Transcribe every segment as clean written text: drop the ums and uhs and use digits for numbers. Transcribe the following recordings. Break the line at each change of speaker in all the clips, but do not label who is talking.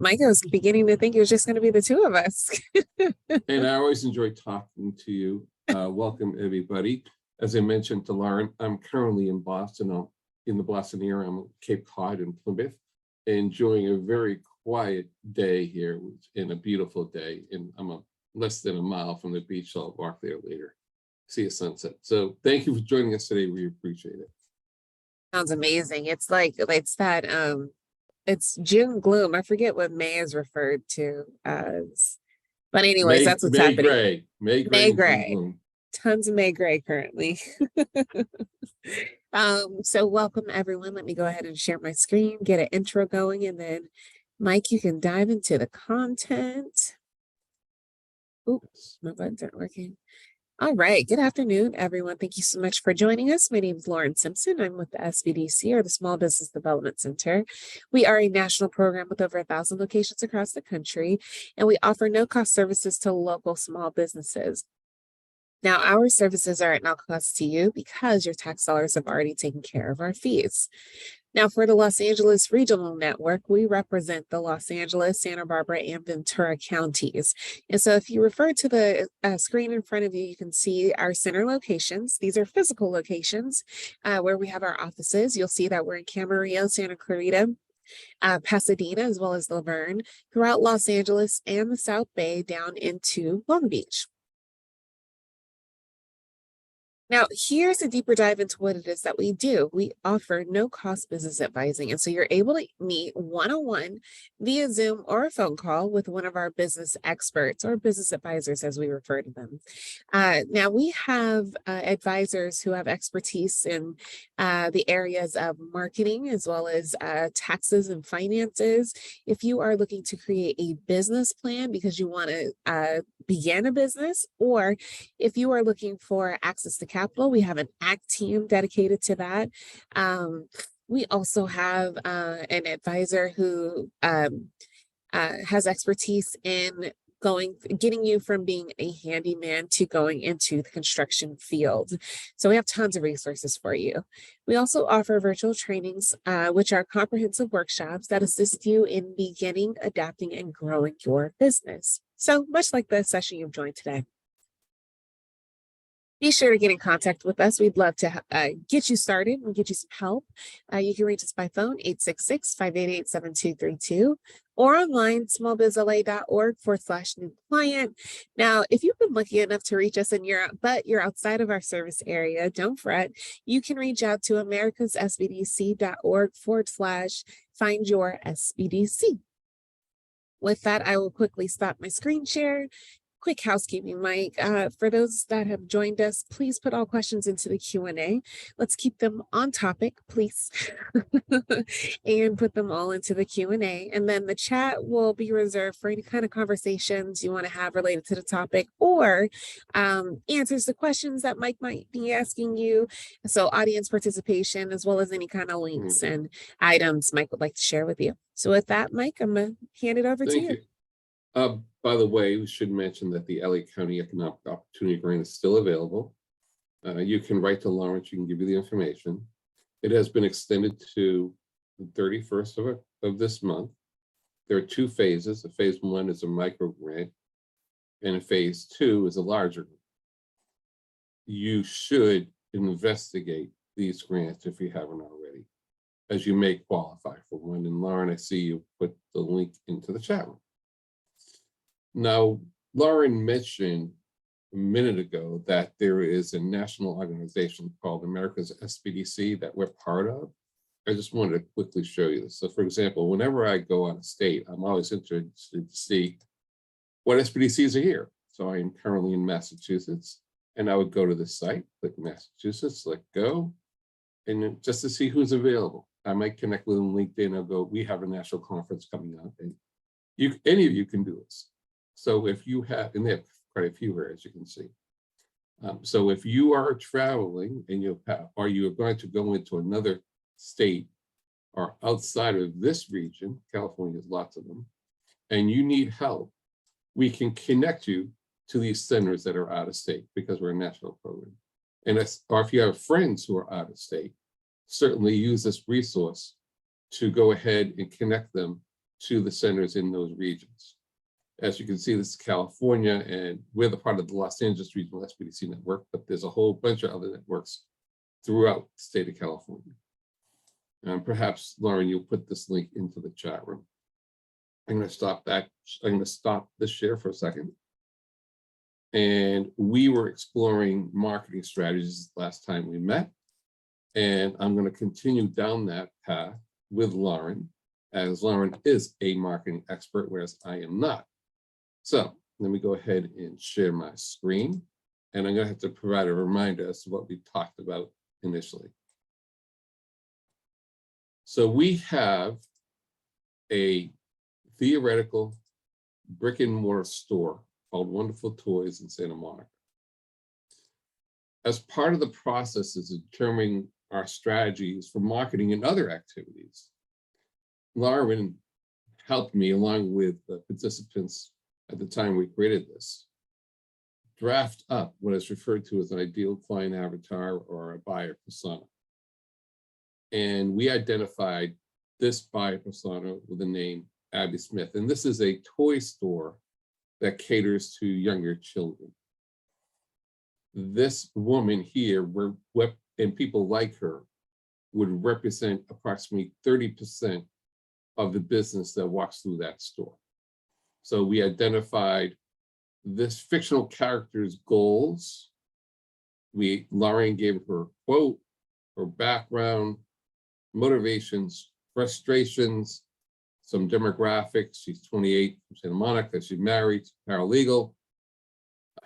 Mike, I was beginning to think it was just going to be the two of us.
And I always enjoy talking to you. Welcome, everybody. As I mentioned to Lauren, I'm currently in Boston. I'm in the Boston area. I'm at Cape Cod and Plymouth, enjoying a very quiet day here and a beautiful day. And I'm less than a mile from the beach, so I'll walk there later, see a sunset. So thank you for joining us today. We appreciate it.
Sounds amazing. It's like it's that it's June gloom. I forget what May is referred to as. But anyways, that's what's
May
happening.
Gray, May Gray,
May
and June
Gray.
gloom.
Tons of May Gray currently. So welcome everyone. Let me go ahead and share my screen, get an intro going, and then Mike, you can dive into the content. Oops, my buttons aren't working. All right. Good afternoon, everyone. Thank you so much for joining us. My name is Lauren Simpson. I'm with the SBDC, or the Small Business Development Center. We are a national program with over 1,000 locations across the country, and we offer no-cost services to local small businesses. Now, our services are at no cost to you because your tax dollars have already taken care of our fees. Now, for the Los Angeles Regional Network, we represent the Los Angeles, Santa Barbara, and Ventura counties. And so if you refer to the screen in front of you, you can see our center locations. These are physical locations where we have our offices. You'll see that we're in Camarillo, Santa Clarita, Pasadena, as well as Laverne, throughout Los Angeles and the South Bay down into Long Beach. Now, here's a deeper dive into what it is that we do. We offer no-cost business advising. And so you're able to meet one-on-one via Zoom or a phone call with one of our business experts or business advisors, as we refer to them. Now, we have advisors who have expertise in the areas of marketing as well as taxes and finances. If you are looking to create a business plan because you want to begin a business, or if you are looking for access to capital, we have an ACT team dedicated to that. We also have an advisor who has expertise in getting you from being a handyman to going into the construction field. So we have tons of resources for you. We also offer virtual trainings, which are comprehensive workshops that assist you in beginning, adapting, and growing your business. So much like the session you've joined today. Be sure to get in contact with us. We'd love to get you started and get you some help. You can reach us by phone, 866-588-7232, or online, smallbizla.org/new client. Now, if you've been lucky enough to reach us but you're outside of our service area, don't fret. You can reach out to americassbdc.org/find-your-SBDC. With that, I will quickly stop my screen share. Quick housekeeping, Mike. For those that have joined us, please put all questions into the Q&A. Let's keep them on topic, please, and put them all into the Q&A. And then the chat will be reserved for any kind of conversations you want to have related to the topic, or answers the questions that Mike might be asking you. So audience participation, as well as any kind of links and items Mike would like to share with you. So with that, Mike, I'm going to hand it over to you.
By the way, we should mention that the LA County Economic Opportunity Grant is still available. You can write to Lauren, she can give you the information. It has been extended to the 31st of this month. There are two phases. The phase one is a micro grant, and phase two is a larger grant. You should investigate these grants if you haven't already, as you may qualify for one. And Lauren, I see you put the link into the chat room. Now, Lauren mentioned a minute ago that there is a national organization called America's SBDC that we're part of. I just wanted to quickly show you this. So for example, whenever I go out of state, I'm always interested to see what SBDCs are here. So I am currently in Massachusetts, and I would go to the site, click Massachusetts, select go, and just to see who's available. I might connect with them on LinkedIn. I'll go, we have a national conference coming up, and any of you can do this. So if you have, and they have quite a few here, as you can see. So if you are traveling and you are going to go into another state or outside of this region, California has lots of them, and you need help, we can connect you to these centers that are out of state because we're a national program. And or if you have friends who are out of state, certainly use this resource to go ahead and connect them to the centers in those regions. As you can see, this is California, and we're the part of the Los Angeles Regional SBDC network, but there's a whole bunch of other networks throughout the state of California. Perhaps, Lauren, you'll put this link into the chat room. I'm going to stop that. I'm going to stop this share for a second. And we were exploring marketing strategies last time we met. And I'm going to continue down that path with Lauren, as Lauren is a marketing expert, whereas I am not. So let me go ahead and share my screen. And I'm going to have to provide a reminder as to what we talked about initially. So we have a theoretical brick and mortar store called Wonderful Toys in Santa Monica. As part of the process is determining our strategies for marketing and other activities, Lauren helped me, along with the participants at the time we created this, draft up what is referred to as an ideal client avatar or a buyer persona. And we identified this buyer persona with the name Abby Smith. And this is a toy store that caters to younger children. This woman here, and people like her, would represent approximately 30% of the business that walks through that store. So we identified this fictional character's goals. Lauren gave her quote, her background, motivations, frustrations, some demographics. She's 28 from Santa Monica. She's married, paralegal.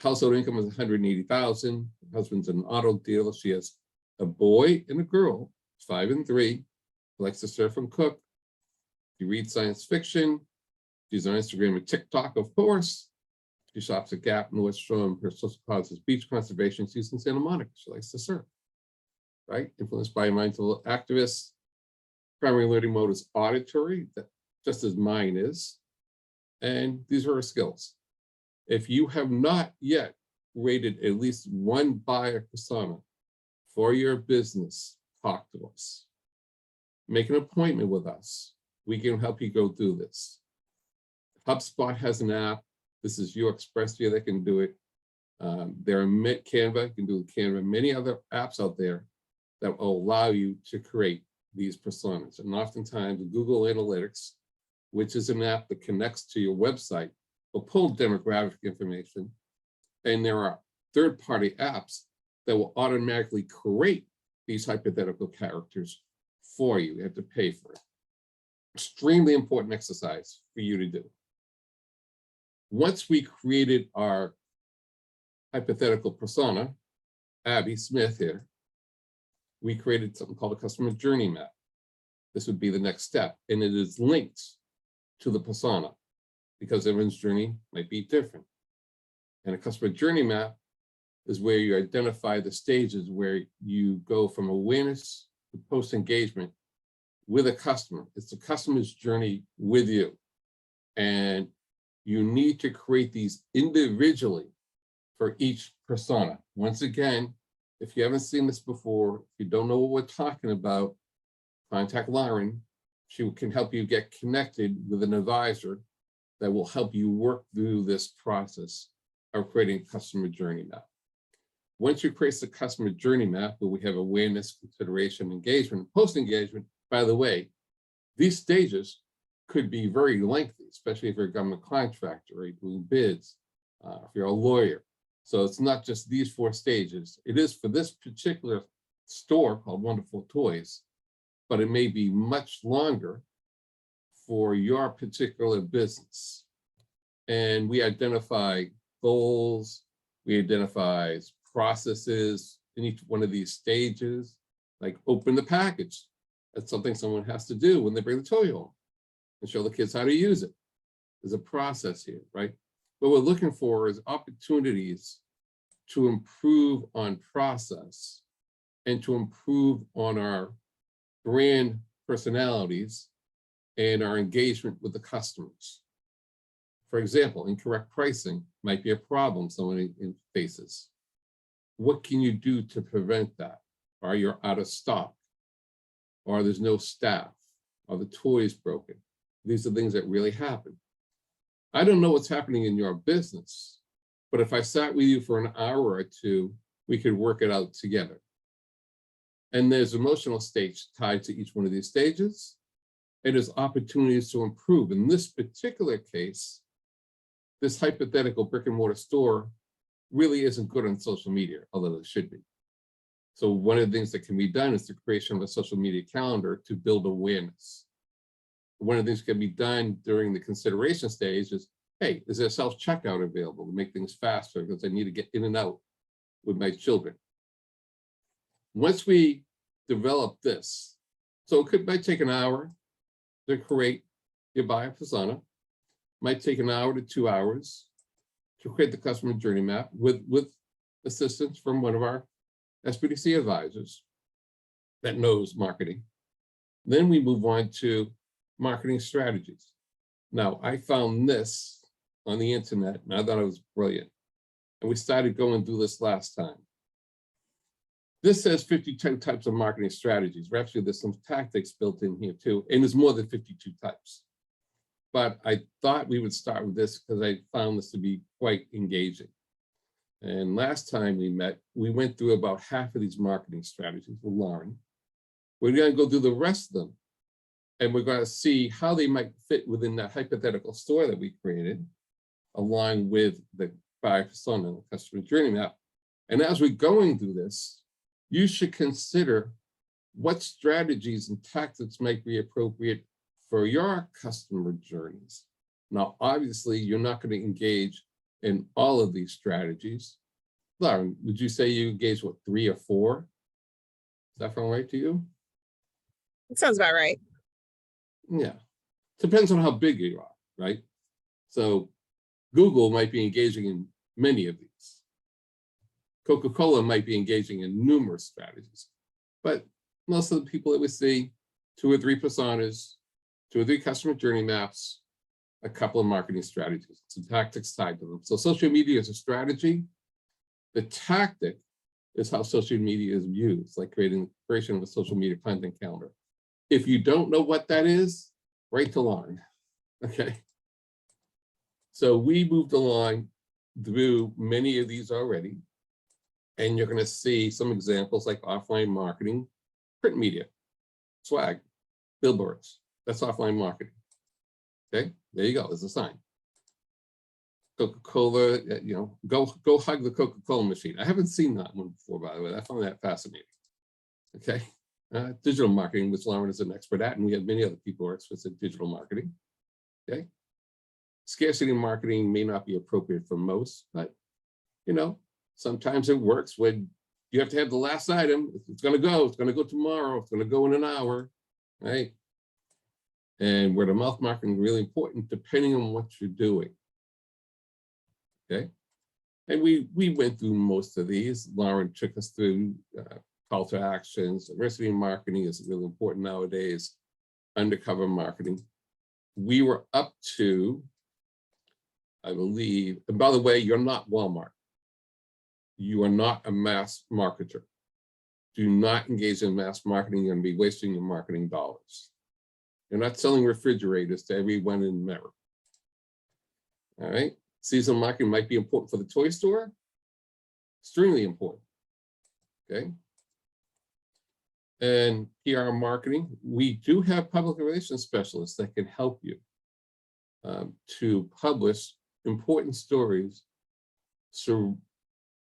Household income is $180,000. Her husband's an auto dealer. She has a boy and a girl, 5 and 3. Likes to surf and cook. She reads science fiction. She's on Instagram and TikTok, of course. She shops at Gap, Nordstrom. Her social cause is beach conservation. She's in Santa Monica. She likes to surf, right? Influenced by a mindful activist. Primary learning mode is auditory, just as mine is. And these are her skills. If you have not yet rated at least one buyer persona for your business, talk to us. Make an appointment with us. We can help you go through this. HubSpot has an app. This is your Expressvia that can do it. There are Canva, you can do Canva, many other apps out there that will allow you to create these personas. And oftentimes Google Analytics, which is an app that connects to your website, will pull demographic information. And there are third-party apps that will automatically create these hypothetical characters for you. You have to pay for it. Extremely important exercise for you to do. Once we created our hypothetical persona, Abby Smith here, we created something called a customer journey map. This would be the next step, and it is linked to the persona because everyone's journey might be different. And a customer journey map is where you identify the stages where you go from awareness to post-engagement with a customer. It's the customer's journey with you. And you need to create these individually for each persona. Once again, if you haven't seen this before, if you don't know what we're talking about, contact Lauren. She can help you get connected with an advisor that will help you work through this process of creating a customer journey map. Once you create the customer journey map, where we have awareness, consideration, engagement, post-engagement, by the way, these stages could be very lengthy, especially if you're a government contractor or you're doing bids, if you're a lawyer. So it's not just these 4 stages. It is for this particular store called Wonderful Toys, but it may be much longer for your particular business. And we identify goals, we identify processes in each one of these stages, like open the package. That's something someone has to do when they bring the toy home and show the kids how to use it. There's a process here, right? What we're looking for is opportunities to improve on process and to improve on our brand personalities and our engagement with the customers. For example, incorrect pricing might be a problem someone faces. What can you do to prevent that? Or you're out of stock, or there's no staff, or the toy is broken. These are things that really happen. I don't know what's happening in your business, but if I sat with you for an hour or two, we could work it out together. And there's emotional states tied to each one of these stages. And there's opportunities to improve. In this particular case, this hypothetical brick and mortar store really isn't good on social media, although it should be. So one of the things that can be done is the creation of a social media calendar to build awareness. One of the things that can be done during the consideration stage is, hey, is there self-checkout available to make things faster because I need to get in and out with my children? Once we develop this, so it might take an hour to create your buyer persona, might take an hour to 2 hours to create the customer journey map with assistance from one of our SBDC advisors that knows marketing. Then we move on to marketing strategies. Now, I found this on the internet and I thought it was brilliant. And we started going through this last time. This says 52 types of marketing strategies. Actually, there's some tactics built in here too, and there's more than 52 types. But I thought we would start with this because I found this to be quite engaging. And last time we met, we went through about half of these marketing strategies with Lauren. We're going to go through the rest of them, and we're going to see how they might fit within that hypothetical store that we created, along with the buyer persona and the customer journey map. And as we're going through this, you should consider what strategies and tactics might be appropriate for your customer journeys. Now, obviously, you're not going to engage in all of these strategies. Lauren, would you say you engage, what, 3 or 4? Is that sound right to you?
It sounds about right.
Yeah, depends on how big you are, right? So Google might be engaging in many of these. Coca-Cola might be engaging in numerous strategies, but most of the people that we see, 2 or 3 personas, 2 or 3 customer journey maps, a couple of marketing strategies, some tactics tied to them. So social media is a strategy. The tactic is how social media is used, like creation of a social media content calendar. If you don't know what that is, write to Lauren, okay? So we moved along through many of these already, and you're gonna see some examples like offline marketing, print media, swag, billboards, that's offline marketing, okay? There you go, there's a sign. Coca-Cola, you know, go hug the Coca-Cola machine. I haven't seen that one before, by the way. I found that fascinating, okay? Digital marketing, which Lauren is an expert at, and we have many other people who are experts at digital marketing, okay? Scarcity marketing may not be appropriate for most, but, you know, sometimes it works when you have to have the last item. It's gonna go tomorrow, it's gonna go in an hour, right? And word of mouth marketing is really important depending on what you're doing, okay? And we went through most of these. Lauren took us through call to actions. Diversity marketing is really important nowadays. Undercover marketing. We were up to, I believe, and by the way, you're not Walmart. You are not a mass marketer. Do not engage in mass marketing. You're going to be wasting your marketing dollars. You're not selling refrigerators to everyone in America. All right. Seasonal marketing might be important for the toy store. Extremely important. Okay. And PR marketing, we do have public relations specialists that can help you to publish important stories so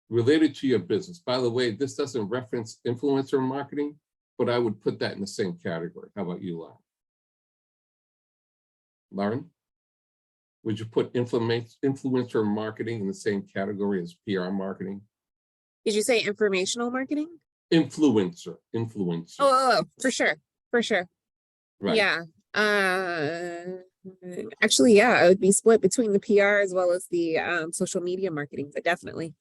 related to your business. By the way, this doesn't reference influencer marketing, but I would put that in the same category. How about you, Lauren? Lauren, would you put influencer marketing in the same category as PR marketing?
Did you say informational marketing?
Influencer.
Oh, for sure.
Right.
Yeah. Actually, yeah, I would be split between the PR as well as the social media marketing, but definitely.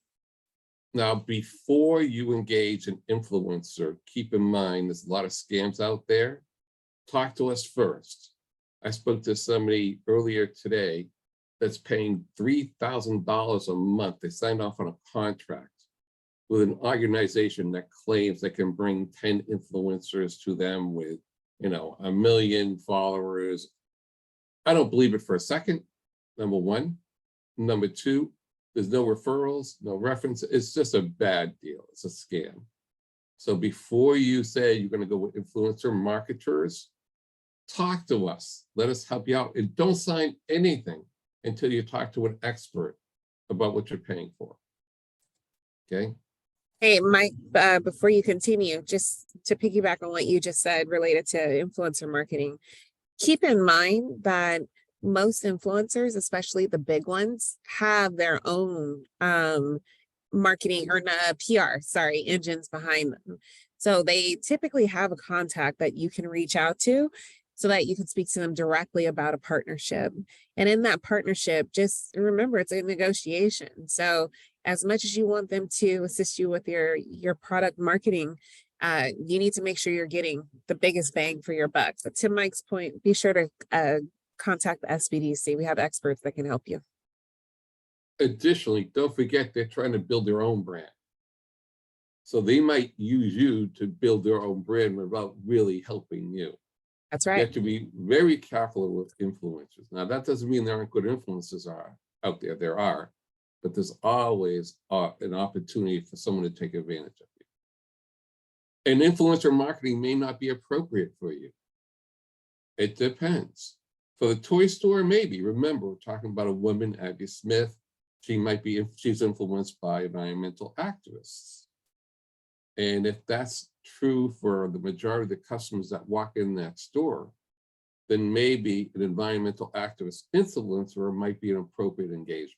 Now, before you engage an influencer, keep in mind there's a lot of scams out there. Talk to us first. I spoke to somebody earlier today that's paying $3,000 a month. They signed off on a contract with an organization that claims they can bring 10 influencers to them with, you know, 1 million followers. I don't believe it for a second, number one. Number two, there's no referrals, no reference. It's just a bad deal. It's a scam. So before you say you're going to go with influencer marketers, talk to us. Let us help you out. And don't sign anything until you talk to an expert about what you're paying for. Okay?
Hey, Mike, before you continue, just to piggyback on what you just said related to influencer marketing, keep in mind that most influencers, especially the big ones, have their own marketing or PR, sorry, engines behind them. So they typically have a contact that you can reach out to so that you can speak to them directly about a partnership. And in that partnership, just remember it's a negotiation. So as much as you want them to assist you with your product marketing, you need to make sure you're getting the biggest bang for your buck. But to Mike's point, be sure to contact the SBDC. We have experts that can help you.
Additionally, don't forget they're trying to build their own brand. So they might use you to build their own brand without really helping you.
That's
You
right.
have to be very careful with influencers. Now, that doesn't mean there aren't good influencers out there. There are, but there's always an opportunity for someone to take advantage of you. And influencer marketing may not be appropriate for you. It depends. For the toy store, maybe. Remember, we're talking about a woman, Abby Smith. She's influenced by environmental activists. And if that's true for the majority of the customers that walk in that store, then maybe an environmental activist influencer might be an appropriate engagement.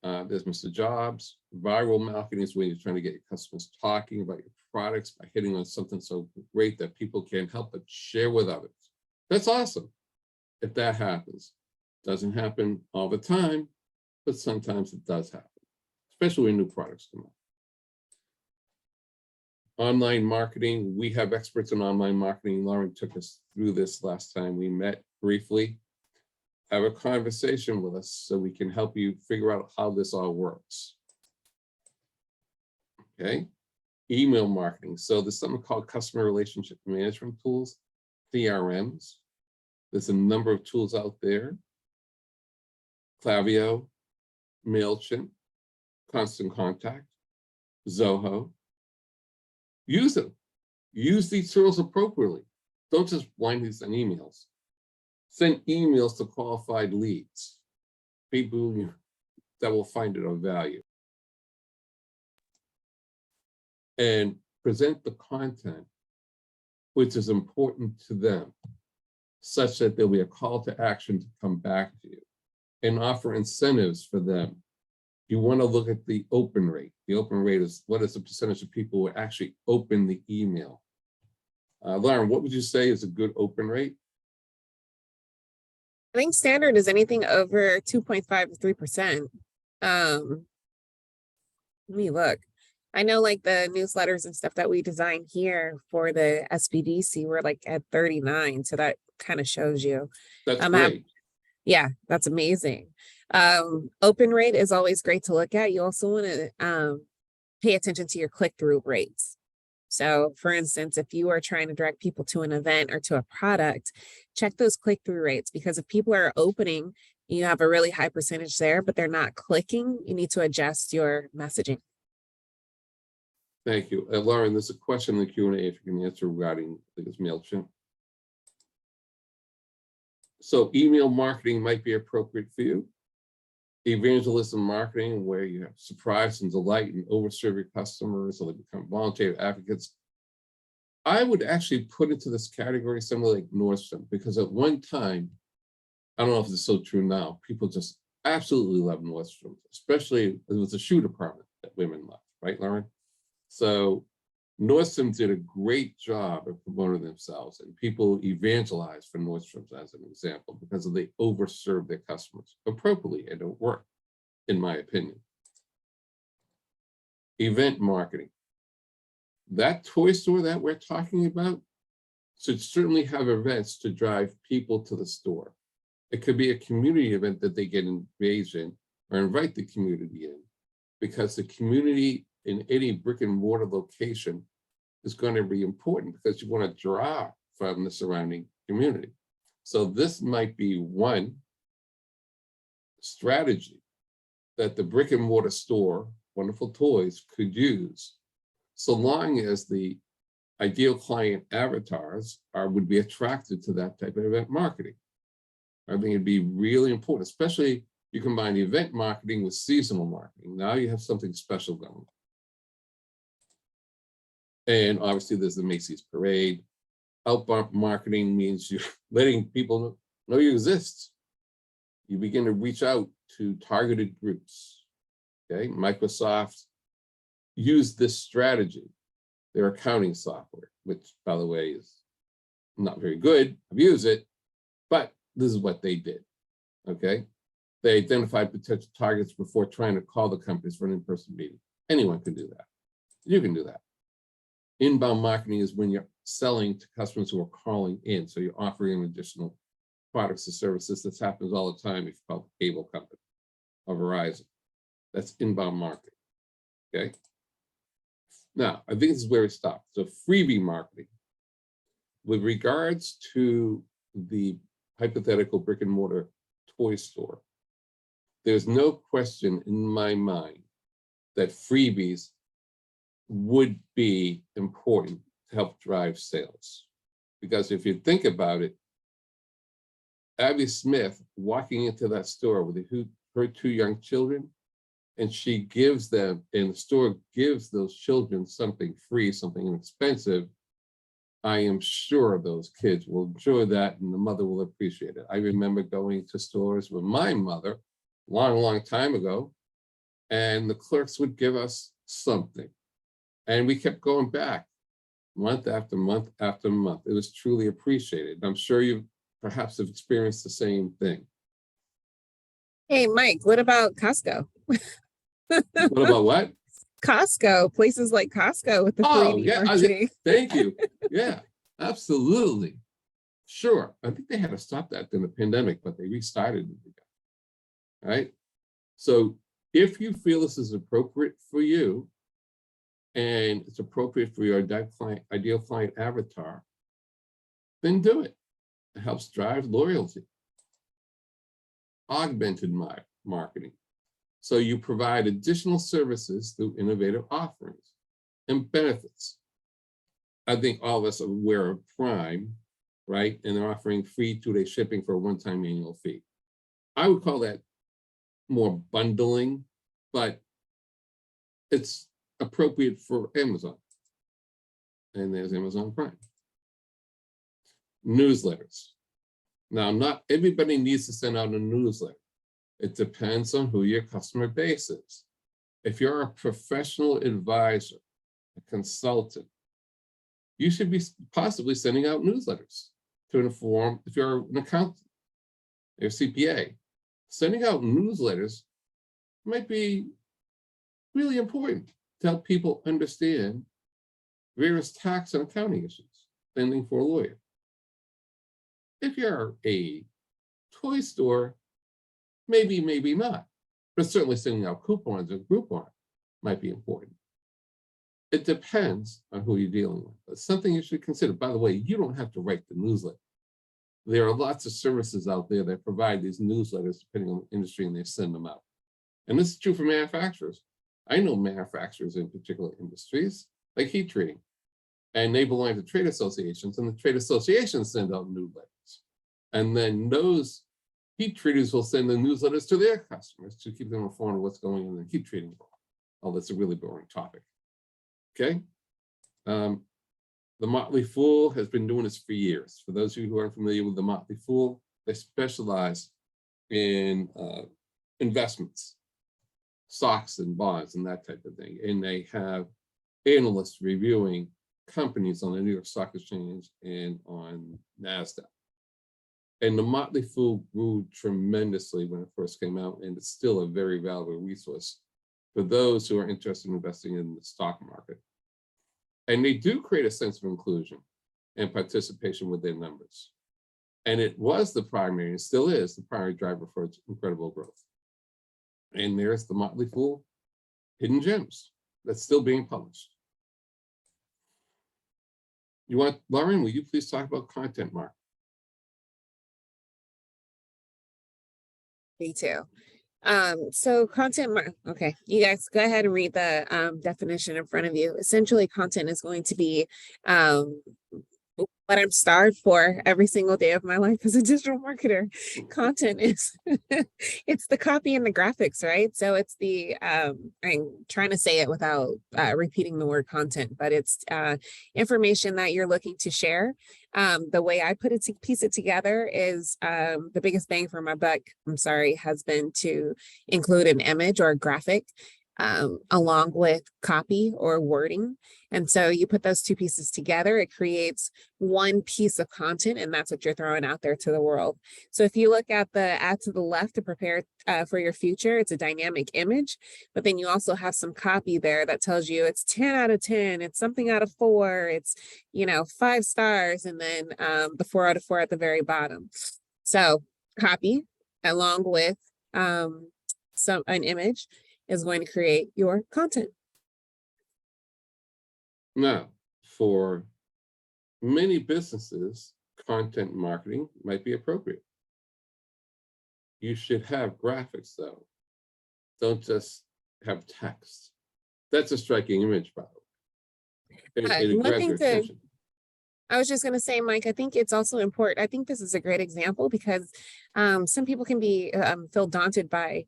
There's Mr. Jobs. Viral marketing is when you're trying to get your customers talking about your products by hitting on something so great that people can't help but share with others. That's awesome if that happens. Doesn't happen all the time, but sometimes it does happen, especially when new products come out. Online marketing, we have experts in online marketing. Lauren took us through this last time we met briefly. Have a conversation with us so we can help you figure out how this all works. Okay, email marketing. So there's something called customer relationship management tools, CRMs. There's a number of tools out there. Klaviyo, MailChimp, Constant Contact, Zoho. Use them. Use these tools appropriately. Don't just blindly send emails. Send emails to qualified leads, people that will find it of value. And present the content which is important to them, such that there'll be a call to action to come back to you, and offer incentives for them. You want to look at the open rate. The open rate is what is the percentage of people who actually open the email. Lauren, what would you say is a good open rate?
I think standard is anything over 2.5 to 3%. Let me look. I know like the newsletters and stuff that we design here for the SBDC, we're like at 39. So that kind of shows you.
That's great.
Yeah, that's amazing. Open rate is always great to look at. You also want to pay attention to your click-through rates. So for instance, if you are trying to direct people to an event or to a product, check those click-through rates, because if people are opening, you have a really high percentage there, but they're not clicking, you need to adjust your messaging.
Thank you. Lauren, there's a question in the Q&A if you can answer regarding, I think it's MailChimp. So email marketing might be appropriate for you. Evangelism marketing, where you have surprise and delight and overserve your customers so they become volunteer advocates. I would actually put into this category something like Nordstrom, because at one time, I don't know if it's so true now, people just absolutely love Nordstrom, especially it was a shoe department that women love, right, Lauren? So Nordstrom did a great job of promoting themselves, and people evangelized for Nordstrom as an example because they overserved their customers appropriately, and it worked, in my opinion. Event marketing. That toy store that we're talking about should certainly have events to drive people to the store. It could be a community event that they get engaged in or invite the community in, because the community in any brick and mortar location is going to be important, because you want to draw from the surrounding community. So this might be one strategy that the brick and mortar store, Wonderful Toys, could use, so long as the ideal client avatars would be attracted to that type of event marketing. I think it'd be really important, especially you combine the event marketing with seasonal marketing. Now you have something special going. And obviously there's the Macy's parade. Outbound marketing means you're letting people know you exist. You begin to reach out to targeted groups. Okay, Microsoft used this strategy. Their accounting software, which by the way is not very good, I've used it, but this is what they did. Okay, they identified potential targets before trying to call the companies for an in-person meeting. Anyone can do that. You can do that. Inbound marketing is when you're selling to customers who are calling in. So you're offering them additional products or services. This happens all the time if you call a cable company or Verizon. That's inbound marketing. Okay. Now, I think this is where we stop. So freebie marketing. With regards to the hypothetical brick and mortar toy store, there's no question in my mind that freebies would be important to help drive sales. Because if you think about it, Abby Smith walking into that store with her two young children, and she gives them, and the store gives those children something free, something inexpensive, I am sure those kids will enjoy that and the mother will appreciate it. I remember going to stores with my mother long time ago, and the clerks would give us something. And we kept going back month after month after month. It was truly appreciated. I'm sure you perhaps have experienced the same thing.
Hey, Mike, what about Costco?
What about what?
Costco, places like Costco with the
Oh,
3D
yeah.
marketing.
Thank you. Yeah, absolutely. Sure. I think they had to stop that during the pandemic, but they restarted it again. Right? So if you feel this is appropriate for you, and it's appropriate for your ideal client avatar, then do it. It helps drive loyalty. Augmented marketing. So you provide additional services through innovative offerings and benefits. I think all of us are aware of Prime, right? And they're offering free 2-day shipping for a one-time annual fee. I would call that more bundling, but it's appropriate for Amazon. And there's Amazon Prime. Newsletters. Now, not everybody needs to send out a newsletter. It depends on who your customer base is. If you're a professional advisor, a consultant, you should be possibly sending out newsletters to inform. If you're an accountant, you're a CPA, sending out newsletters might be really important to help people understand various tax and accounting issues, sending for a lawyer. If you're a toy store, maybe not, but certainly sending out coupons or Groupon might be important. It depends on who you're dealing with. It's something you should consider. By the way, you don't have to write the newsletter. There are lots of services out there that provide these newsletters depending on the industry, and they send them out. And this is true for manufacturers. I know manufacturers in particular industries, like heat treating, and they belong to trade associations, and the trade associations send out newsletters. And then those heat treaters will send the newsletters to their customers to keep them informed of what's going on in the heat treating world. Oh, that's a really boring topic. Okay. The Motley Fool has been doing this for years. For those of you who aren't familiar with the Motley Fool, they specialize in investments, stocks and bonds and that type of thing. And they have analysts reviewing companies on the New York Stock Exchange and on NASDAQ. And the Motley Fool grew tremendously when it first came out, and it's still a very valuable resource for those who are interested in investing in the stock market. And they do create a sense of inclusion and participation with their members. And it was the primary, and still is the primary driver for its incredible growth. And there's the Motley Fool Hidden Gems that's still being published. Lauren, will you please talk about content marketing?
Me too. So okay, you guys go ahead and read the definition in front of you. Essentially, content is going to be um what I'm starved for every single day of my life as a digital marketer. Content is it's the copy and the graphics, right? So it's the I'm trying to say it without repeating the word content, but it's information that you're looking to share. The way I put it to piece it together is the biggest bang for my buck, I'm sorry, has been to include an image or a graphic along with copy or wording. And so you put those two pieces together, it creates one piece of content, and that's what you're throwing out there to the world. So if you look at the ad to the left to prepare for your future, it's a dynamic image, but then you also have some copy there that tells you it's 10 out of 10, it's something out of 4, it's, 5 stars, and then the 4 out of 4 at the very bottom. So copy along with an image is going to create your content.
Now, for many businesses, content marketing might be appropriate. You should have graphics though. Don't just have text. That's a striking image, by the way. It
One
grabs
thing
your
to
attention.
I was just going to say, Mike, I think it's also important. I think this is a great example because some people can be feel daunted by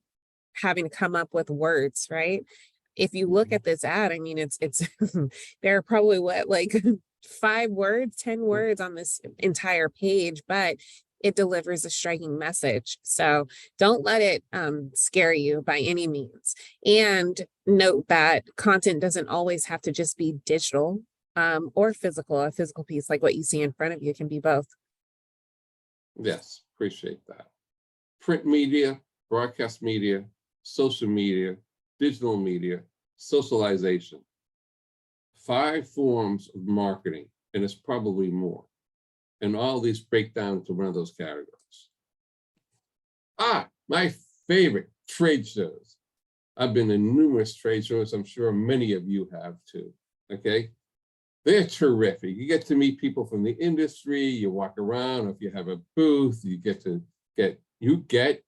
having to come up with words, right? If you look at this ad, I mean, it's there are probably what, like 5 words, 10 words on this entire page, but it delivers a striking message. So don't let it scare you by any means. And note that content doesn't always have to just be digital or physical. A physical piece like what you see in front of you can be both.
Yes, appreciate that. Print media, broadcast media, social media, digital media, socialization. 5 forms of marketing, and it's probably more. And all these break down to one of those categories. My favorite, trade shows. I've been to numerous trade shows. I'm sure many of you have too, okay? They're terrific. You get to meet people from the industry, you walk around, if you have a booth, you get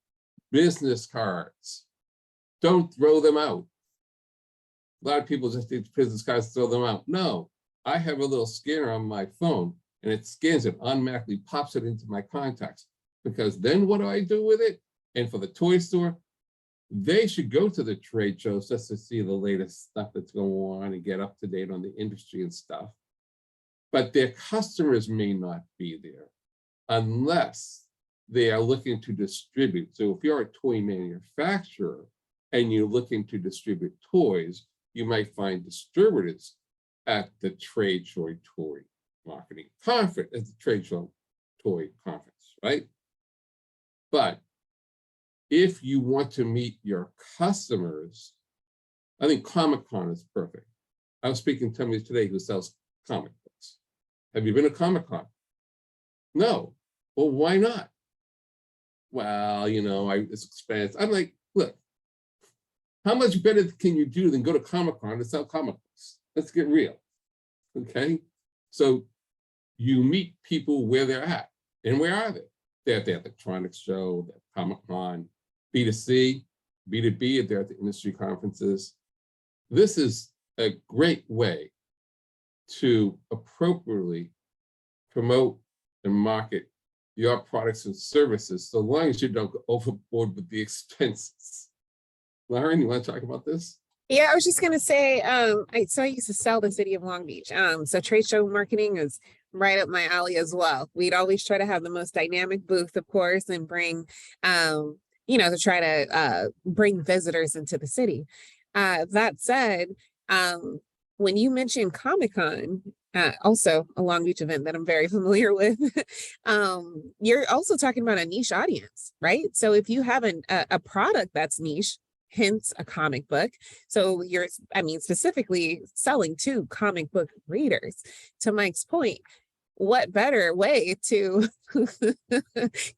business cards. Don't throw them out. A lot of people just take business cards, throw them out. No, I have a little scanner on my phone and it scans it, automatically pops it into my contacts. Because then what do I do with it? And for the toy store, they should go to the trade shows just to see the latest stuff that's going on and get up to date on the industry and stuff. But their customers may not be there unless they are looking to distribute. So if you're a toy manufacturer and you're looking to distribute toys, you might find distributors at the trade show toy marketing conference, at the trade show toy conference, right? But if you want to meet your customers, I think Comic-Con is perfect. I was speaking to somebody today who sells comic books. Have you been to Comic-Con? No. Well, why not? Well, it's expensive. I'm like, look, how much better can you do than go to Comic-Con and sell comic books? Let's get real, okay? So you meet people where they're at. And where are they? They're at the electronics show, the Comic-Con, B2C, B2B, they're at the industry conferences. This is a great way to appropriately promote and market your products and services, so long as you don't go overboard with the expenses. Lauren, you want to talk about this?
Yeah, I was just gonna say, I used to sell the city of Long Beach. So trade show marketing is right up my alley as well. We'd always try to have the most dynamic booth, of course, and bring, to try to bring visitors into the city. That said, when you mentioned Comic-Con, also a Long Beach event that I'm very familiar with, you're also talking about a niche audience, right? So if you have a product that's niche, hence a comic book. So specifically selling to comic book readers. To Mike's point, what better way to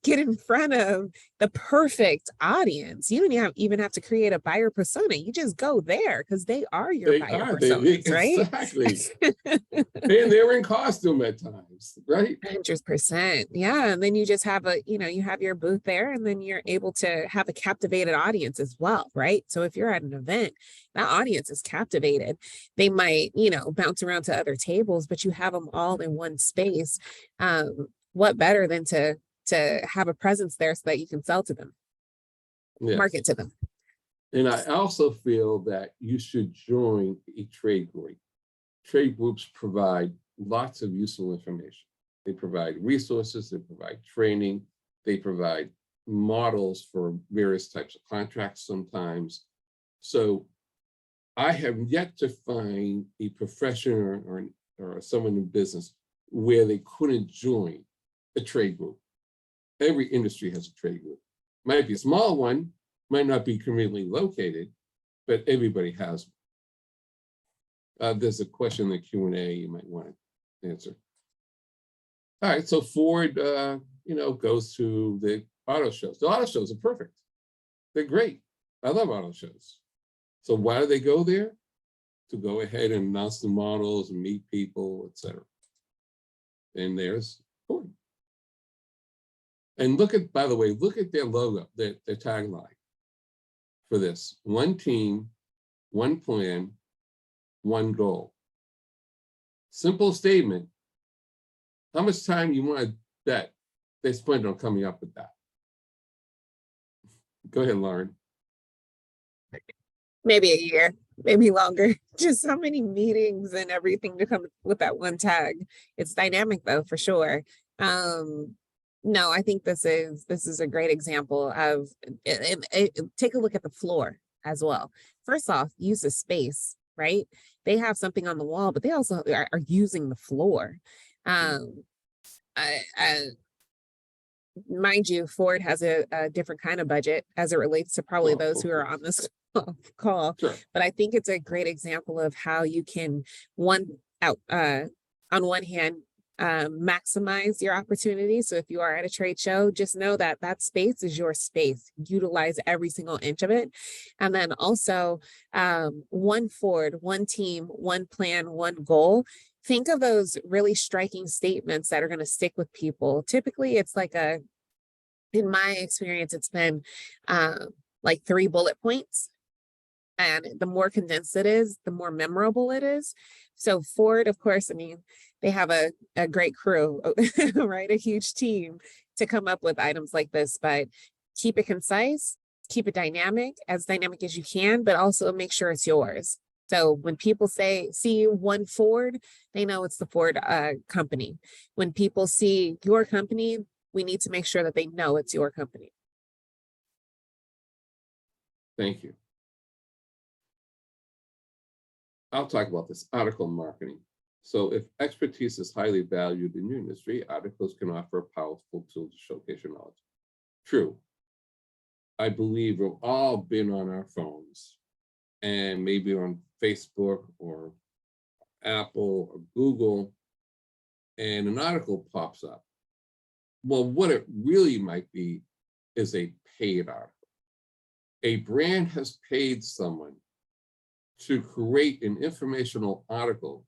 get in front of the perfect audience? You don't even have to create a buyer persona. You just go there because they are your
They
buyer
are, they
personas, right?
exactly. And they're in costume at times, right?
100%. Yeah. And then you just have you have your booth there, and then you're able to have a captivated audience as well, right? So if you're at an event, that audience is captivated. They might, bounce around to other tables, but you have them all in one space. What better than to have a presence there so that you can sell to them, market
Yes.
to them.
And I also feel that you should join a trade group. Trade groups provide lots of useful information. They provide resources, they provide training, they provide models for various types of contracts sometimes. So I have yet to find a profession or someone in business where they couldn't join a trade group. Every industry has a trade group. Might be a small one, might not be conveniently located, but everybody has one. There's a question in the Q&A you might want to answer. All right, so Ford, goes to the auto shows. The auto shows are perfect. They're great. I love auto shows. So why do they go there? To go ahead and announce the models and meet people, etc. And there's Ford. And by the way, look at their logo, their tagline for this: one team, one plan, one goal. Simple statement. How much time you want to bet they spend on coming up with that? Go ahead, Lauren.
Maybe a year, maybe longer. Just so many meetings and everything to come with that one tag. It's dynamic though, for sure. No, I think this is a great example of take a look at the floor as well. First off, use the space, right? They have something on the wall, but they also are using the floor. I mind you, Ford has a different kind of budget as it relates to probably those who are on this call.
Sure.
But I think it's a great example of how you can on one hand, maximize your opportunity. So if you are at a trade show, just know that that space is your space. Utilize every single inch of it. And then also one Ford, one team, one plan, one goal. Think of those really striking statements that are going to stick with people. Typically, it's like in my experience, it's been like 3 bullet points. And the more condensed it is, the more memorable it is. So Ford, of course, I mean, they have a great crew, right? A huge team to come up with items like this, but keep it concise, keep it dynamic as you can, but also make sure it's yours. So when people see one Ford, they know it's the Ford company. When people see your company, we need to make sure that they know it's your company.
Thank you. I'll talk about this: article marketing. So if expertise is highly valued in your industry, articles can offer a powerful tool to showcase your knowledge. True. I believe we've all been on our phones and maybe on Facebook or Apple or Google, and an article pops up. Well, what it really might be is a paid article. A brand has paid someone to create an informational article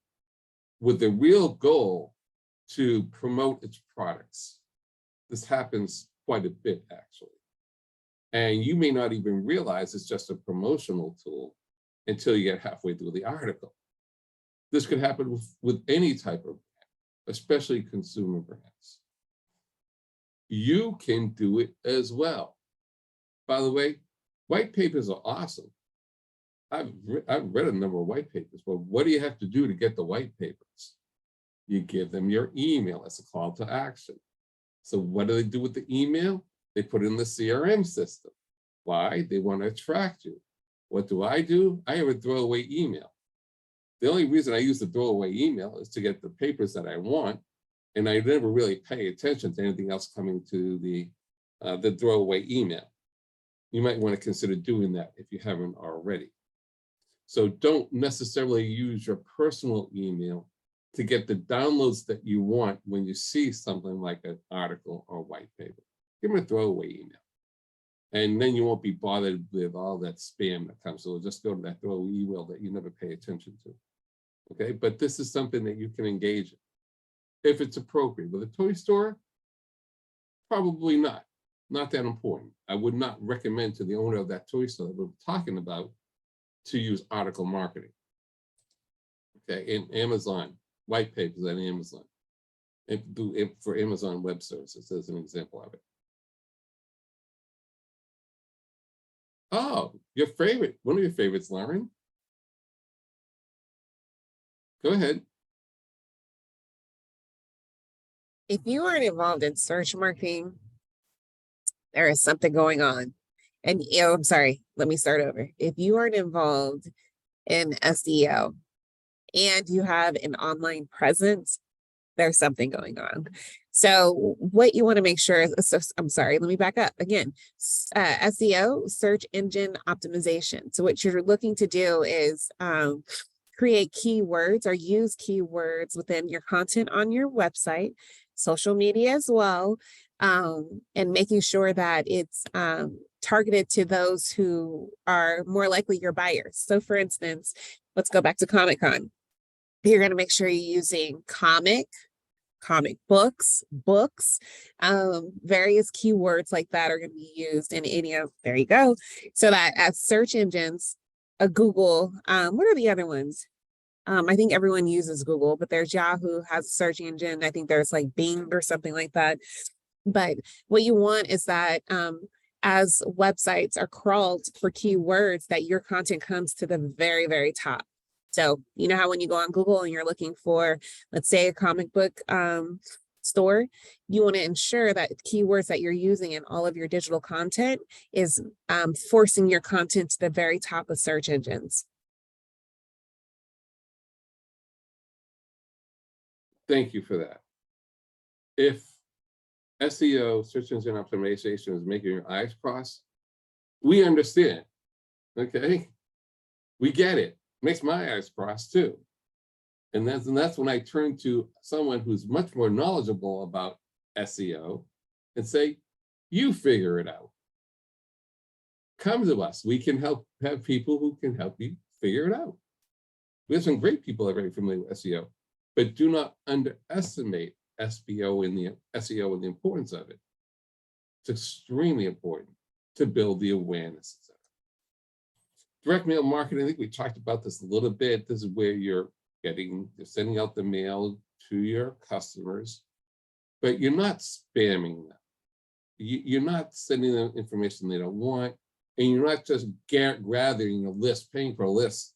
with the real goal to promote its products. This happens quite a bit, actually. And you may not even realize it's just a promotional tool until you get halfway through the article. This could happen with any type of brand, especially consumer brands. You can do it as well. By the way, white papers are awesome. I've read a number of white papers, but what do you have to do to get the white papers? You give them your email as a call to action. So what do they do with the email? They put it in the CRM system. Why? They want to attract you. What do? I have a throwaway email. The only reason I use the throwaway email is to get the papers that I want, and I never really pay attention to anything else coming to the throwaway email. You might want to consider doing that if you haven't already. So don't necessarily use your personal email to get the downloads that you want when you see something like an article or white paper. Give them a throwaway email. And then you won't be bothered with all that spam that comes. So just go to that throwaway email that you never pay attention to. Okay, but this is something that you can engage in if it's appropriate. With a toy store, probably not. Not that important. I would not recommend to the owner of that toy store that we're talking about to use article marketing. Okay, in Amazon, white papers on Amazon. For Amazon Web Services as an example of it. Oh, your favorite, one of your favorites, Lauren. Go ahead.
If you aren't involved in search marketing, there is something going on. And I'm sorry, let me start over. If you aren't involved in SEO and you have an online presence, there's something going on. So what you want to make sure is, so I'm sorry, let me back up again. SEO, search engine optimization. So what you're looking to do is create keywords or use keywords within your content on your website, social media as well, and making sure that it's targeted to those who are more likely your buyers. So for instance, let's go back to Comic-Con. You're going to make sure you're using comic books, various keywords like that are going to be used in any of, there you go. So that as search engines, a Google, what are the other ones? I think everyone uses Google, but there's Yahoo has a search engine. I think there's like Bing or something like that. But what you want is that as websites are crawled for keywords, that your content comes to the very, very top. So you know how when you go on Google and you're looking for, let's say, a comic book store, you want to ensure that keywords that you're using in all of your digital content is forcing your content to the very top of search engines.
Thank you for that. If SEO, search engine optimization, is making your eyes cross, we understand. Okay, we get it. Makes my eyes cross too. And that's when I turn to someone who's much more knowledgeable about SEO and say, you figure it out. Come to us. We can have people who can help you figure it out. We have some great people that are very familiar with SEO, but do not underestimate SEO and the importance of it. It's extremely important to build the awareness. Direct mail marketing, I think we talked about this a little bit. This is where you're sending out the mail to your customers, but you're not spamming them. You're not sending them information they don't want, and you're not just gathering a list, paying for a list.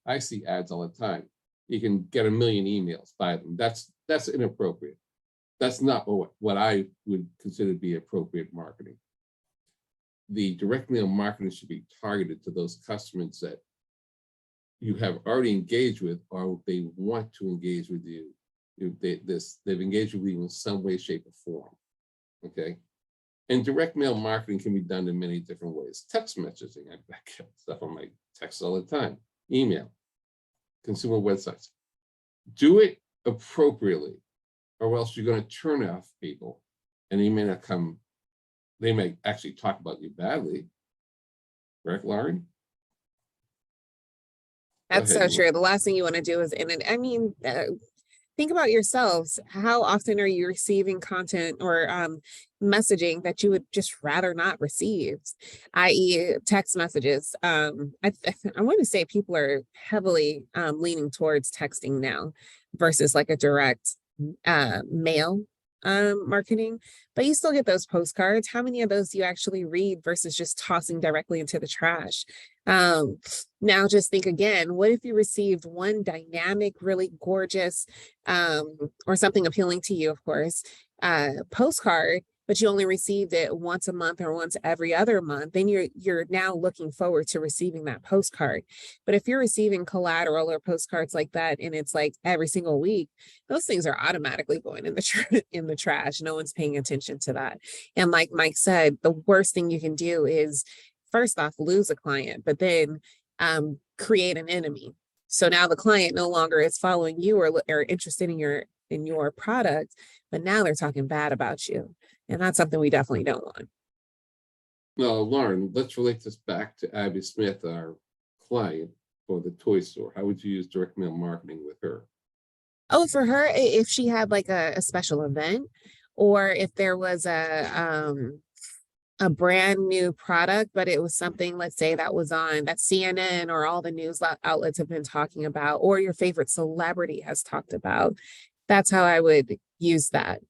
I see ads all the time. You can get 1 million emails by them. That's inappropriate. That's not what I would consider to be appropriate marketing. The direct mail marketing should be targeted to those customers that you have already engaged with, or they want to engage with you. They've engaged with you in some way, shape, or form. Okay, and direct mail marketing can be done in many different ways. Text messaging, I get stuff on my text all the time. Email, consumer websites. Do it appropriately, or else you're going to turn off people, and they may not come. They may actually talk about you badly. Correct, Lauren?
That's so true. The last thing you want to do is, think about yourselves. How often are you receiving content or messaging that you would just rather not receive, i.e. text messages? I want to say people are heavily leaning towards texting now versus like a direct mail marketing, but you still get those postcards. How many of those do you actually read versus just tossing directly into the trash? Now just think again, what if you received one dynamic, really gorgeous, or something appealing to you, of course, postcard, but you only received it once a month or once every other month, then you're now looking forward to receiving that postcard. But if you're receiving collateral or postcards like that, and it's like every single week, those things are automatically going in the trash. No one's paying attention to that. And like Mike said, the worst thing you can do is, first off, lose a client, but then create an enemy. So now the client no longer is following you or interested in your product, but now they're talking bad about you. And that's something we definitely don't want.
Now, Lauren, let's relate this back to Abby Smith, our client for the toy store. How would you use direct mail marketing with her?
Oh, for her, if she had like a special event, or if there was a brand new product, but it was something, let's say, that was on that CNN or all the news outlets have been talking about, or your favorite celebrity has talked about. That's how I would use that.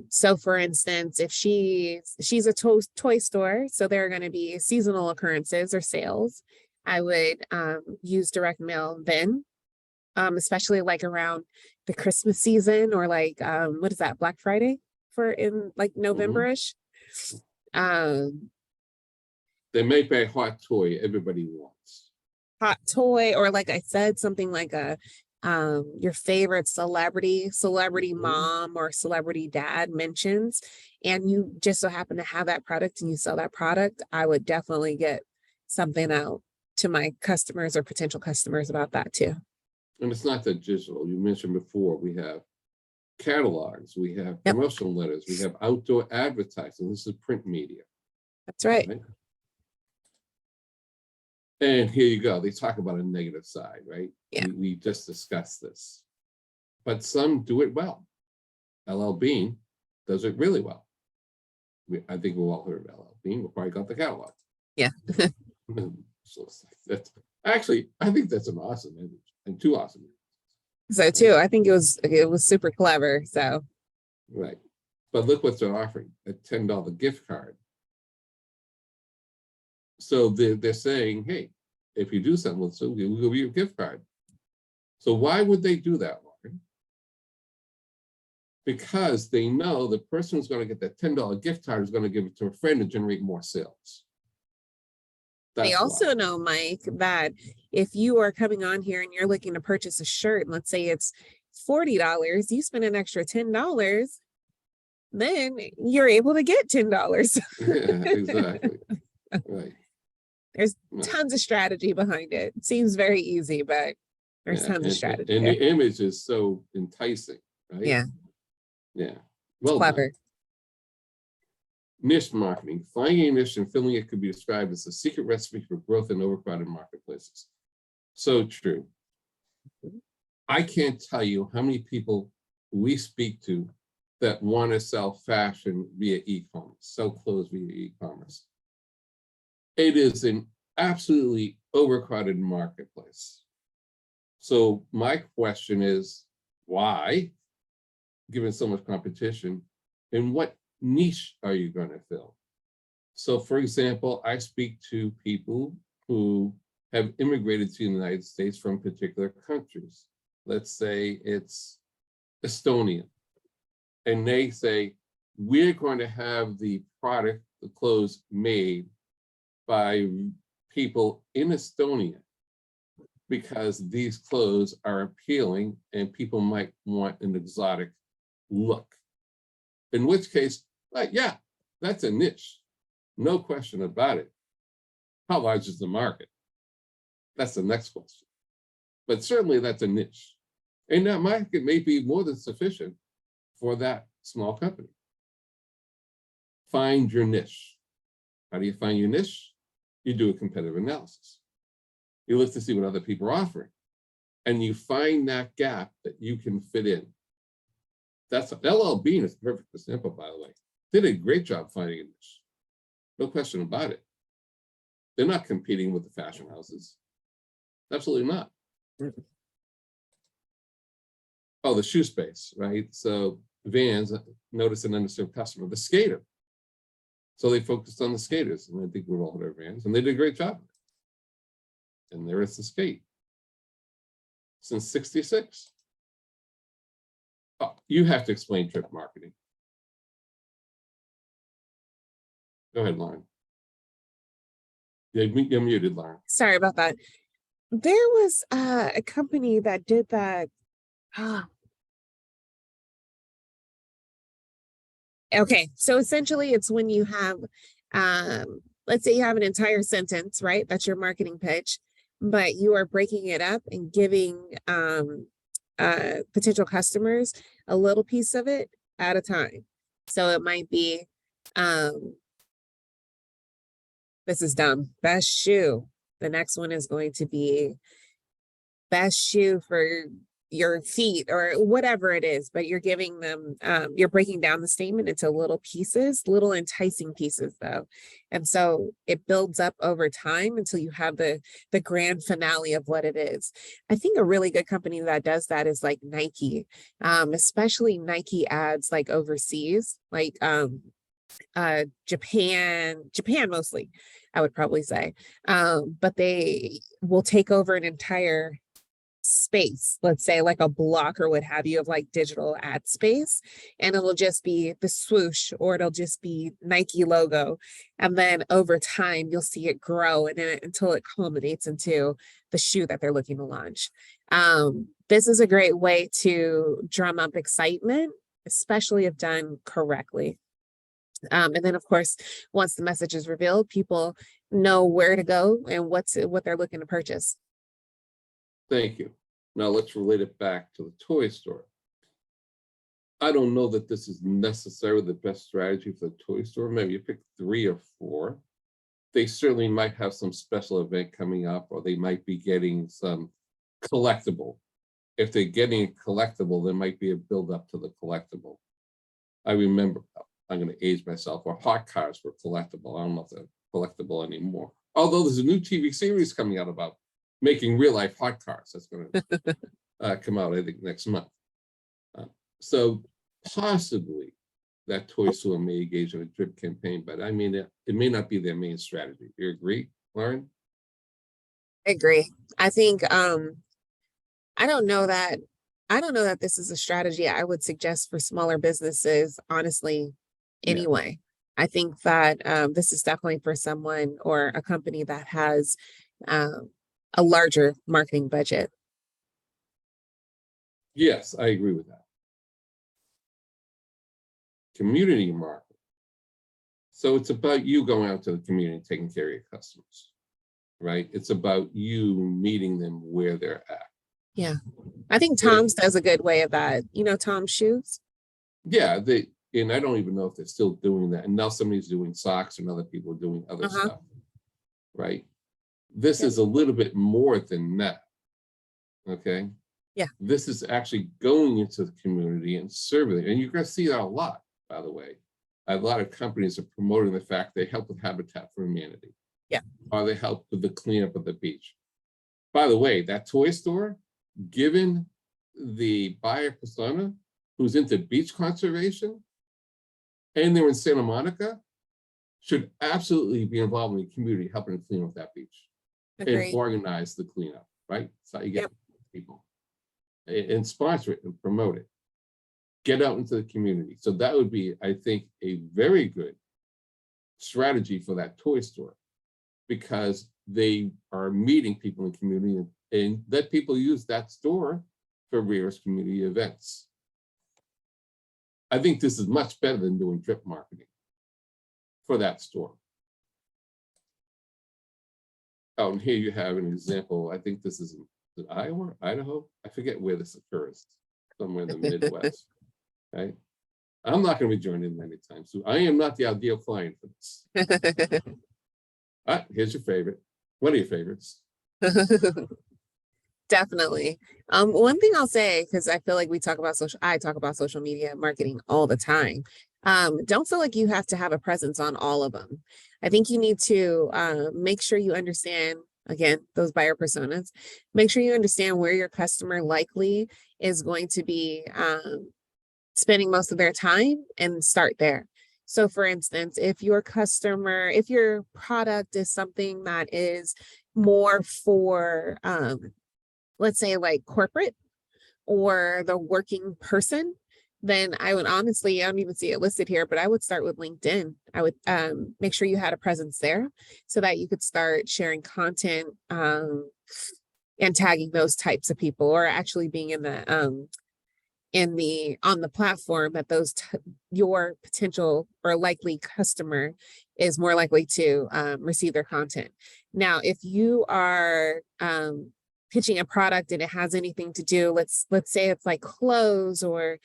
So for instance, if she's a toy store, so there are going to be seasonal occurrences or sales, I would use direct mail then, especially like around the Christmas season, or like what is that, Black Friday, for in like November-ish.
They make a hot toy everybody wants.
Hot toy, or like I said, something like a your favorite celebrity mom or celebrity dad mentions, and you just so happen to have that product and you sell that product, I would definitely get something out to my customers or potential customers about that too.
And it's not that digital. You mentioned before, we have catalogs, we have
Yep.
promotional letters, we have outdoor advertising. This is print media.
That's right.
Right? And here you go. They talk about a negative side, right?
Yeah.
We just discussed this. But some do it well. LL Bean does it really well. I think we've all heard of LL Bean before I got the catalog.
Yeah.
So actually, I think that's an awesome image, and two awesome images.
So too, I think it was super clever. So
Right. But look what they're offering, a $10 gift card. So they're saying, hey, if you do something with us, we'll give you a gift card. So why would they do that, Lauren? Because they know the person who's going to get that $10 gift card is going to give it to a friend and generate more sales.
they also know, Mike, that if you are coming on here and you're looking to purchase a shirt, and let's say it's $40, you spend an extra $10, then you're able to get $10.
Yeah, exactly. Right.
There's tons of strategy behind it. It seems very easy, but there's tons of strategy.
And the image is so enticing, right?
Yeah.
Yeah.
Well, clever.
Niche marketing. Finding a niche and filling it could be described as a secret recipe for growth in overcrowded marketplaces. So true. I can't tell you how many people we speak to that want to sell fashion via e-commerce, sell clothes via e-commerce. It is an absolutely overcrowded marketplace. So my question is, why, given so much competition, and what niche are you going to fill? So for example, I speak to people who have immigrated to the United States from particular countries. Let's say it's Estonia. And they say, we're going to have the product, the clothes made by people in Estonia because these clothes are appealing and people might want an exotic look. In which case, like, yeah, that's a niche. No question about it. How large is the market? That's the next question. But certainly that's a niche. And that market may be more than sufficient for that small company. Find your niche. How do you find your niche? You do a competitive analysis. You look to see what other people are offering. And you find that gap that you can fit in. That's LL Bean is a perfect example, by the way. Did a great job finding a niche. No question about it. They're not competing with the fashion houses. Absolutely not. Mm-hmm. Oh, the shoe space, right? So Vans, notice an underserved customer, the skater. So they focused on the skaters, and I think we've all heard of Vans, and they did a great job. And there is the skate. Since '66. Oh, you have to explain trip marketing. Go ahead, Lauren. You're muted, Lauren.
Sorry about that. There was a company that did that. Okay, so essentially it's when you have, let's say you have an entire sentence, right? That's your marketing pitch. but you are breaking it up and giving potential customers a little piece of it at a time. So it might be, um, this is dumb, best shoe. The next one is going to be best shoe for your feet or whatever it is, but you're giving them, you're breaking down the statement into little pieces, little enticing pieces though. And so it builds up over time until you have the grand finale of what it is. I think a really good company that does that is like Nike, especially Nike ads like overseas, like Japan mostly, I would probably say. But they will take over an entire space, let's say like a block or what have you of like digital ad space, and it'll just be the swoosh or it'll just be Nike logo, and then over time you'll see it grow and then until it culminates into the shoe that they're looking to launch. This is a great way to drum up excitement, especially if done correctly. And then of course, once the message is revealed, people know where to go and what they're looking to purchase.
Thank you. Now let's relate it back to the toy store. I don't know that this is necessarily the best strategy for the toy store. Maybe you pick 3 or 4. They certainly might have some special event coming up, or they might be getting some collectible. If they're getting a collectible, there might be a build up to the collectible. I remember, I'm going to age myself, or hot cars were collectible. I don't know if they're collectible anymore. Although there's a new TV series coming out about making real life hot cars. That's going to come out, I think, next month. So possibly that toy store may engage in a drip campaign, but I mean, it may not be their main strategy. You agree, Lauren?
I agree. I think I don't know that this is a strategy I would suggest for smaller businesses, honestly,
Yeah.
anyway. I think that this is definitely for someone or a company that has a larger marketing budget.
Yes, I agree with that. Community market. So it's about you going out to the community, taking care of your customers, right? It's about you meeting them where they're at.
Yeah. I think Tom's does a good way of that. You know, Tom's shoes.
Yeah, and I don't even know if they're still doing that. And now somebody's doing socks and other people are doing other stuff, right? This is a little bit more than that. Okay.
Yeah.
This is actually going into the community and serving it. And you're going to see that a lot, by the way. A lot of companies are promoting the fact they help with Habitat for Humanity.
Yeah.
Or they help with the cleanup of the beach. By the way, that toy store, given the buyer persona who's into beach conservation, and they're in Santa Monica, should absolutely be involved in the community helping to clean up that beach.
Agreed.
And organize the cleanup, right? So you get people and sponsor it and promote it. Get out into the community. So that would be, I think, a very good strategy for that toy store, because they are meeting people in the community and let people use that store for various community events. I think this is much better than doing drip marketing for that store. Oh, and here you have an example. I think this is in Iowa, Idaho. I forget where this occurs, somewhere in the Midwest. Right? I'm not going to be joining them anytime soon. I am not the ideal client for this. Here's your favorite. What are your favorites?
Definitely. One thing I'll say, because I feel like I talk about social media marketing all the time. Don't feel like you have to have a presence on all of them. I think you need to make sure you understand, again, those buyer personas. Make sure you understand where your customer likely is going to be spending most of their time, and start there. So for instance, if your product is something that is more for, let's say like corporate or the working person, then I would honestly, I don't even see it listed here, but I would start with LinkedIn. I would make sure you had a presence there so that you could start sharing content and tagging those types of people, or actually being in on the platform that your potential or likely customer is more likely to receive their content. Now, if you are pitching a product and it has anything to do, let's say it's like clothes or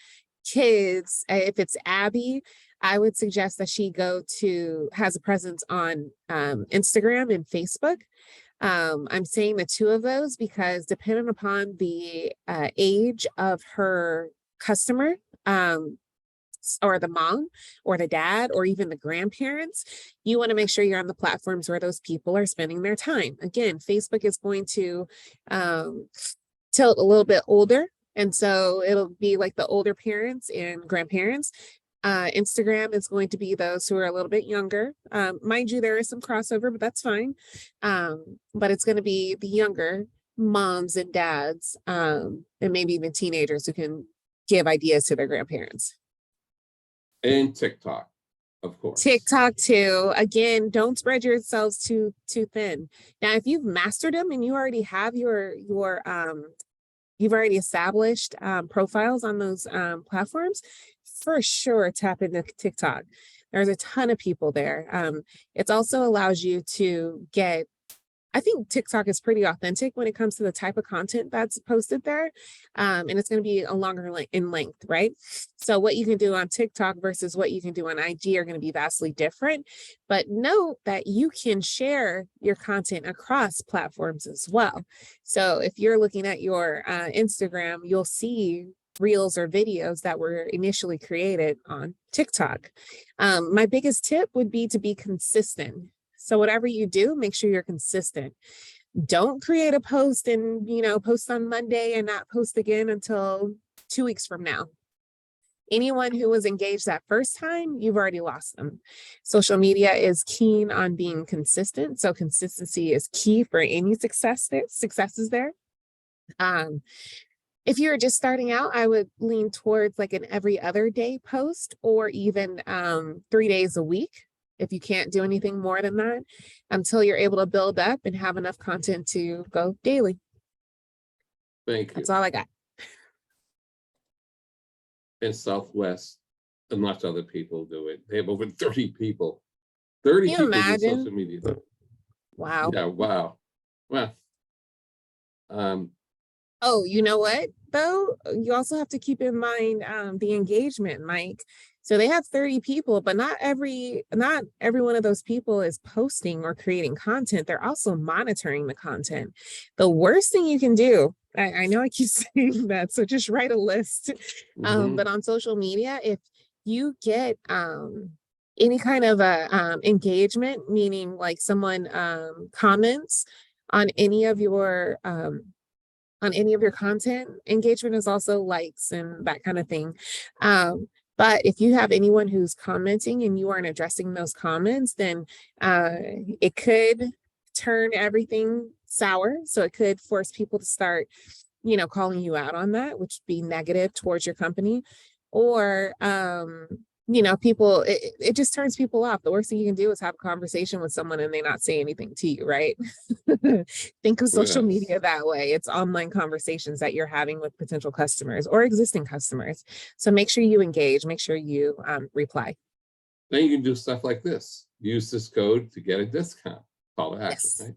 kids, if it's Abby, I would suggest that she has a presence on Instagram and Facebook. I'm saying the two of those because depending upon the age of her customer, or the mom or the dad or even the grandparents, you want to make sure you're on the platforms where those people are spending their time. Again, Facebook is going to tilt a little bit older. And so it'll be like the older parents and grandparents. Instagram is going to be those who are a little bit younger. Mind you, there is some crossover, but that's fine. But it's going to be the younger moms and dads, and maybe even teenagers who can give ideas to their grandparents.
And TikTok, of course.
TikTok too. Again, don't spread yourselves too thin. Now, if you've mastered them and you already have you've already established profiles on those platforms, for sure tap into TikTok. There's a ton of people there. It also allows you to get, I think TikTok is pretty authentic when it comes to the type of content that's posted there. And it's going to be a longer in length, right? So what you can do on TikTok versus what you can do on IG are going to be vastly different. But note that you can share your content across platforms as well. So if you're looking at your Instagram, you'll see reels or videos that were initially created on TikTok. My biggest tip would be to be consistent. So whatever you do, make sure you're consistent. Don't create a post and, post on Monday and not post again until 2 weeks from now. Anyone who was engaged that first time, you've already lost them. Social media is keen on being consistent. So consistency is key for any successes there. If you're just starting out, I would lean towards like an every other day post or even 3 days a week. If you can't do anything more than that, until you're able to build up and have enough content to go daily.
Thank you.
That's all I got.
In Southwest, and lots of other people do it. They have over 30 people. 30
Can you
people in
imagine?
social media.
Wow.
Yeah, wow. Well,
oh, you know what though? You also have to keep in mind the engagement, Mike. So they have 30 people, but not every one of those people is posting or creating content. They're also monitoring the content. The worst thing you can do, I know I keep saying that, so just write a list. But on social media, if you get any kind of a engagement, meaning like someone comments on any of your content, engagement is also likes and that kind of thing. But if you have anyone who's commenting and you aren't addressing those comments, then it could turn everything sour. So it could force people to start, calling you out on that, which would be negative towards your company. Or, people, it just turns people off. The worst thing you can do is have a conversation with someone and they not say anything to you, right? Think of social media that way. It's online conversations that you're having with potential customers or existing customers. So make sure you engage, make sure you reply.
Then you can do stuff like this. Use this code to get a discount. Call to action, right?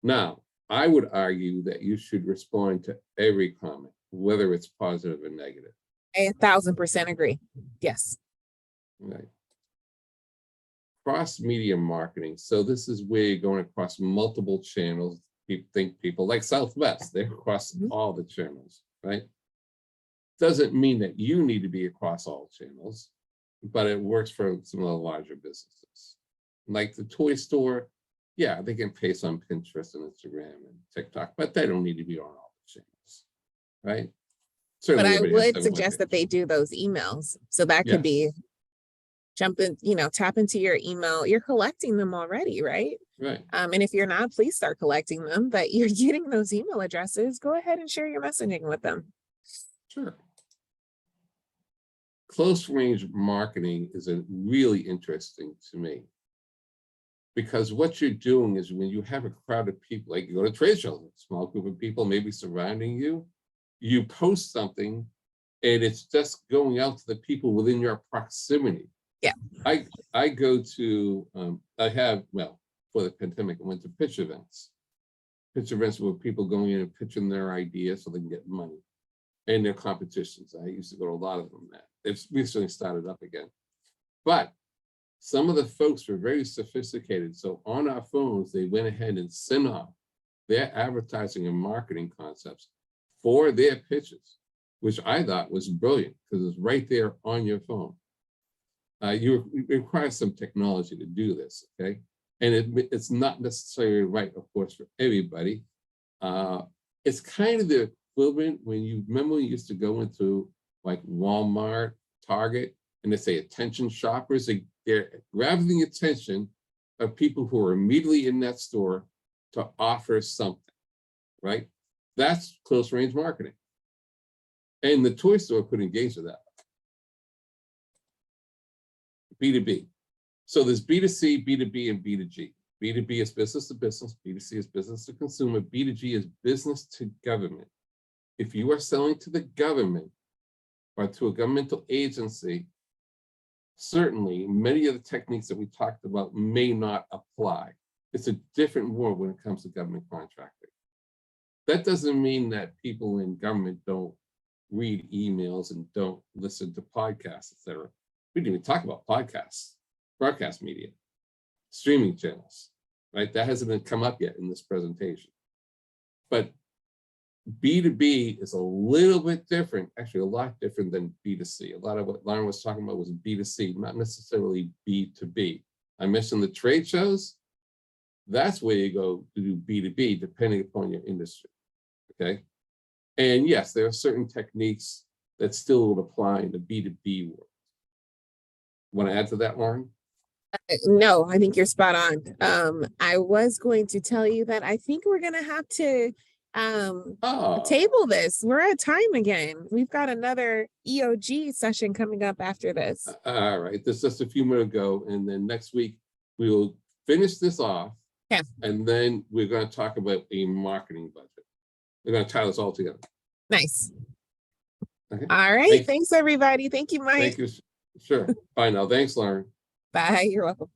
Now, I would argue that you should respond to every comment, whether it's positive or negative.
I 1000% agree. Yes.
Right. Cross-media marketing. So this is where you're going across multiple channels. People like Southwest, they're across all the channels, right? Doesn't mean that you need to be across all channels, but it works for some of the larger businesses. Like the toy store, yeah, they can paste on Pinterest and Instagram and TikTok, but they don't need to be on all the channels, right?
But I would suggest that they do those emails. So that could be tap into your email. You're collecting them already, right?
Right.
And if you're not, please start collecting them, but you're getting those email addresses. Go ahead and share your messaging with them.
Sure. Close range marketing is really interesting to me. Because what you're doing is when you have a crowd of people, like you go to trade shows, a small group of people maybe surrounding you, you post something And it's just going out to the people within your proximity.
Yeah.
I go to, for the pandemic, I went to pitch events. Pitch events where people going in and pitching their ideas so they can get money. And their competitions. I used to go to a lot of them now. It's recently started up again. But some of the folks were very sophisticated. So on our phones, they went ahead and sent off their advertising and marketing concepts for their pitches, which I thought was brilliant because it's right there on your phone. You require some technology to do this, okay? And it's not necessarily right, of course, for everybody. It's kind of the equivalent when you remember when you used to go into like Walmart, Target, and they say attention shoppers. They're grabbing the attention of people who are immediately in that store to offer something, right? That's close range marketing. And the toy store could engage with that. B2B. So there's B2C, B2B, and B2G. B2B is business to business, B2C is business to consumer, B2G is business to government. If you are selling to the government or to a governmental agency, certainly many of the techniques that we talked about may not apply. It's a different world when it comes to government contracting. That doesn't mean that people in government don't read emails and don't listen to podcasts, etc. We didn't even talk about podcasts, broadcast media, streaming channels, right? That hasn't come up yet in this presentation. But B2B is a little bit different, actually a lot different than B2C. A lot of what Lauren was talking about was B2C, not necessarily B2B. I mentioned the trade shows. That's where you go to do B2B, depending upon your industry, okay? And yes, there are certain techniques that still would apply in the B2B world. Want to add to that, Lauren?
No, I think you're spot on. I was going to tell you that I think we're gonna have to table this. We're at time again. We've got another EOG session coming up after this.
All right, there's just a few more to go, and then next week we will finish this off.
Yeah.
And then we're going to talk about a marketing budget. We're going to tie this all together.
Nice.
Okay.
All right. Thanks everybody. Thank you, Mike.
Thank you. Sure. Bye now. Thanks, Lauren.
Bye. You're welcome.